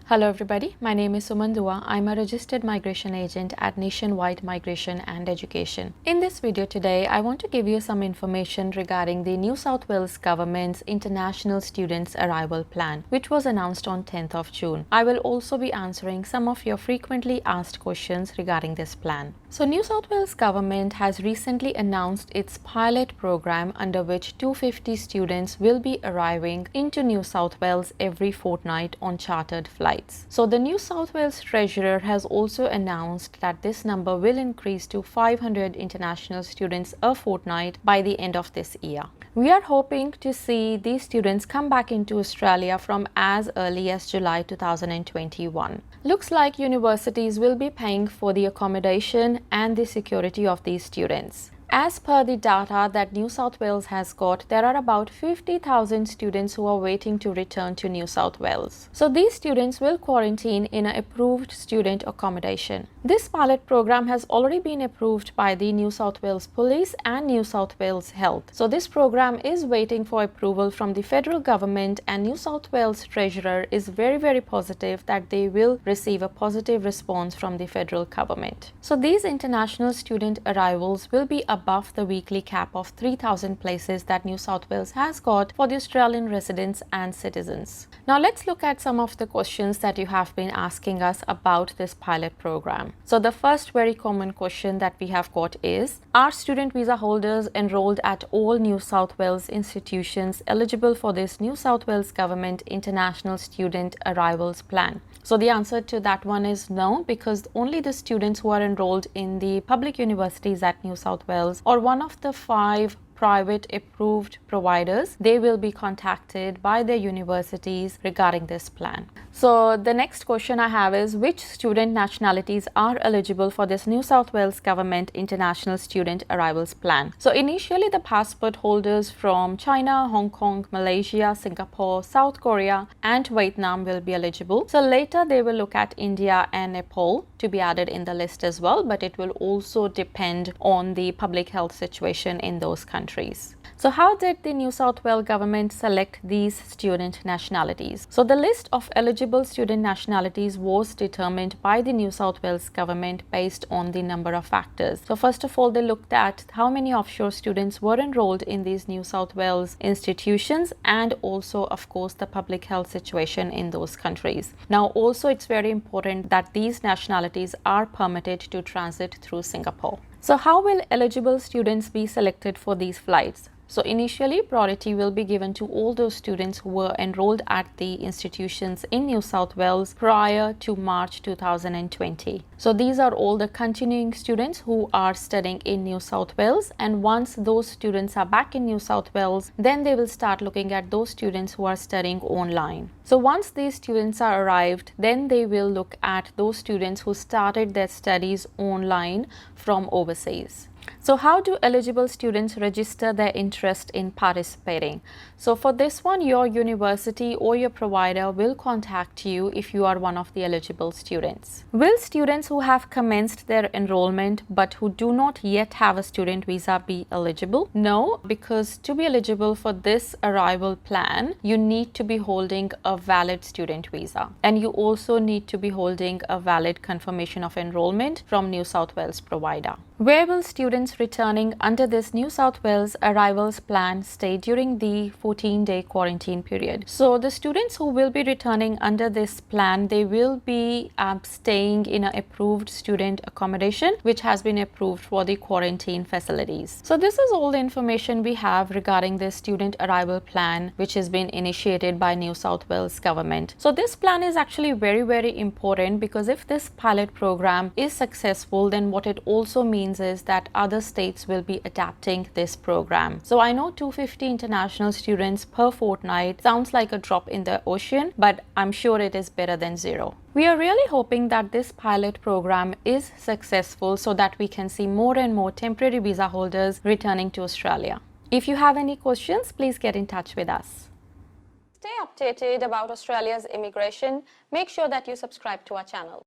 Hello everybody, my name is Suman Dua. I'm a registered migration agent at Nationwide Migration and Education. In this video today, I want to give you some information regarding the New South Wales Government's International Students Arrival Plan, which was announced on 10th of June. I will also be answering some of your frequently asked questions regarding this plan. So New South Wales Government has recently announced its pilot program under which 250 students will be arriving into New South Wales every fortnight on chartered flights. So the New South Wales Treasurer has also announced that this number will increase to 500 international students a fortnight by the end of this year. We are hoping to see these students come back into Australia from as early as July 2021. Looks like universities will be paying for the accommodation and the security of these students. As per the data that New South Wales has got, there are about 50,000 students who are waiting to return to New South Wales. So these students will quarantine in an approved student accommodation. This pilot program has already been approved by the New South Wales Police and New South Wales Health. So this program is waiting for approval from the federal government, and New South Wales Treasurer is very positive that they will receive a positive response from the federal government. So these international student arrivals will be above the weekly cap of 3,000 places that New South Wales has got for the Australian residents and citizens. Now let's look at some of the questions that you have been asking us about this pilot program. So the first very common question that we have got is, are student visa holders enrolled at all New South Wales institutions eligible for this New South Wales Government International Student Arrivals Plan? So the answer to that one is no, because only the students who are enrolled in the public universities at New South Wales or one of the 5 private approved providers, they will be contacted by their universities regarding this plan. So the next question I have is, which student nationalities are eligible for this New South Wales Government International Student Arrivals Plan? So initially the passport holders from China, Hong Kong, Malaysia, Singapore, South Korea and Vietnam will be eligible. So later they will look at India and Nepal to be added in the list as well, but it will also depend on the public health situation in those countries. So how did the New South Wales government select these student nationalities? So the list of eligible student nationalities was determined by the New South Wales government based on the number of factors. So first of all, they looked at how many offshore students were enrolled in these New South Wales institutions, and also of course the public health situation in those countries. Now also it's very important that these nationalities are permitted to transit through Singapore. So how will eligible students be selected for these flights? So initially, priority will be given to all those students who were enrolled at the institutions in New South Wales prior to March 2020. So these are all the continuing students who are studying in New South Wales, and once those students are back in New South Wales, then they will start looking at those students who are studying online. So once these students are arrived, then they will look at those students who started their studies online from overseas. So how do eligible students register their interest in participating? So for this one, your university or your provider will contact you if you are one of the eligible students. Will students who have commenced their enrollment but who do not yet have a student visa be eligible? No, because to be eligible for this arrival plan, you need to be holding a valid student visa, and you also need to be holding a valid confirmation of enrollment from New South Wales provider. Where will students returning under this New South Wales Arrivals Plan stay during the 14-day quarantine period? So the students who will be returning under this plan, they will be staying in an approved student accommodation which has been approved for the quarantine facilities. So this is all the information we have regarding this student arrival plan which has been initiated by New South Wales government. So this plan is actually very important, because if this pilot program is successful, then what it also means is that other states will be adapting this program. So I know 250 international students per fortnight sounds like a drop in the ocean, but I'm sure it is better than zero. We are really hoping that this pilot program is successful so that we can see more and more temporary visa holders returning to Australia. If you have any questions, please get in touch with us. Stay updated about Australia's immigration. Make sure that you subscribe to our channel.